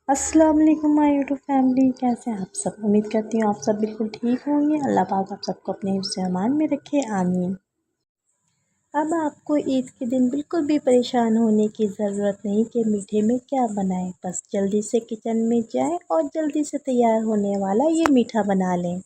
अस्सलाम वालेकुम my YouTube family, कैसे हैं आप सब। उम्मीद करती हूँ आप सब बिल्कुल ठीक होंगे। अल्लाह पाक आप सबको अपने हिफ्ज़ अमान में रखे, आमीन। अब आपको ईद के दिन बिल्कुल भी परेशान होने की ज़रूरत नहीं कि मीठे में क्या बनाएं। बस जल्दी से किचन में जाएं और जल्दी से तैयार होने वाला ये मीठा बना लें।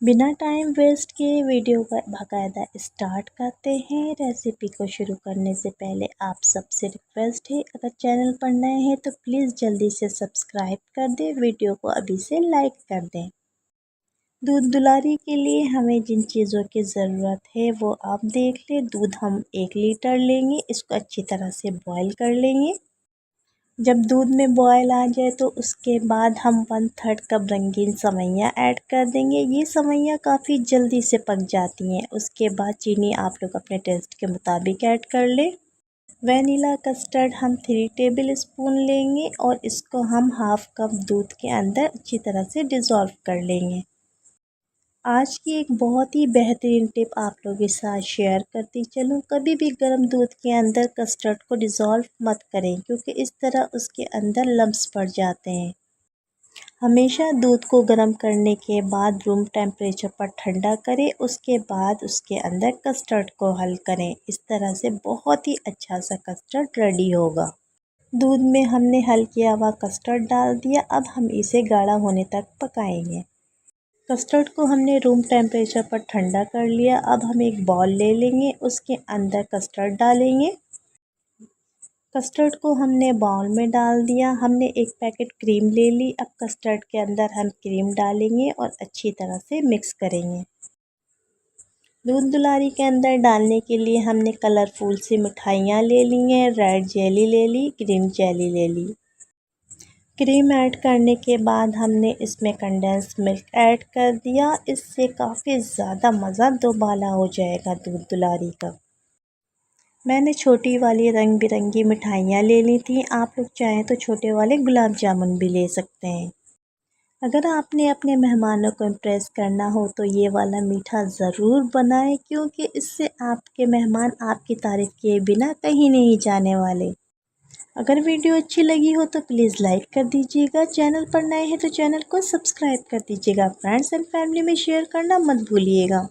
बिना टाइम वेस्ट किए वीडियो का बाकायदा स्टार्ट करते हैं। रेसिपी को शुरू करने से पहले आप सबसे रिक्वेस्ट है, अगर चैनल पर नए हैं तो प्लीज़ जल्दी से सब्सक्राइब कर दें, वीडियो को अभी से लाइक कर दें। दूध दुलारी के लिए हमें जिन चीज़ों की ज़रूरत है वो आप देख लें। दूध हम 1 लीटर लेंगे, इसको अच्छी तरह से बॉयल कर लेंगे। जब दूध में बॉयल आ जाए तो उसके बाद हम 1/3 कप रंगीन सेवइयाँ ऐड कर देंगे। ये सेवइयाँ काफ़ी जल्दी से पक जाती हैं। उसके बाद चीनी आप लोग अपने टेस्ट के मुताबिक ऐड कर लें। वनीला कस्टर्ड हम 3 टेबल स्पून लेंगे और इसको हम 1/2 कप दूध के अंदर अच्छी तरह से डिज़ोल्व कर लेंगे। आज की एक बहुत ही बेहतरीन टिप आप लोगों के साथ शेयर करती चलूँ। कभी भी गर्म दूध के अंदर कस्टर्ड को डिज़ोल्व मत करें, क्योंकि इस तरह उसके अंदर लम्स पड़ जाते हैं। हमेशा दूध को गर्म करने के बाद रूम टेम्परेचर पर ठंडा करें, उसके बाद उसके अंदर कस्टर्ड को हल करें। इस तरह से बहुत ही अच्छा सा कस्टर्ड रेडी होगा। दूध में हमने हल किया हुआ कस्टर्ड डाल दिया। अब हम इसे गाढ़ा होने तक पकाएंगे। कस्टर्ड को हमने रूम टेम्परेचर पर ठंडा कर लिया। अब हम एक बॉल ले लेंगे, उसके अंदर कस्टर्ड डालेंगे। कस्टर्ड को हमने बाउल में डाल दिया। हमने एक पैकेट क्रीम ले ली। अब कस्टर्ड के अंदर हम क्रीम डालेंगे और अच्छी तरह से मिक्स करेंगे। दूध दुलारी के अंदर डालने के लिए हमने कलरफुल सी मिठाइयाँ ले ली हैं। रेड जेली ले ली, ग्रीन जेली ले ली। क्रीम ऐड करने के बाद हमने इसमें कंडेंस मिल्क ऐड कर दिया। इससे काफ़ी ज़्यादा मज़ा दोबाला हो जाएगा दूध दुलारी का। मैंने छोटी वाली रंग बिरंगी मिठाइयाँ ले ली थी। आप लोग चाहें तो छोटे वाले गुलाब जामुन भी ले सकते हैं। अगर आपने अपने मेहमानों को इम्प्रेस करना हो तो ये वाला मीठा ज़रूर बनाएं, क्योंकि इससे आपके मेहमान आपकी तारीफ़ किए बिना कहीं नहीं जाने वाले। अगर वीडियो अच्छी लगी हो तो प्लीज़ लाइक कर दीजिएगा। चैनल पर नए हैं तो चैनल को सब्सक्राइब कर दीजिएगा। फ्रेंड्स एंड फैमिली में शेयर करना मत भूलिएगा।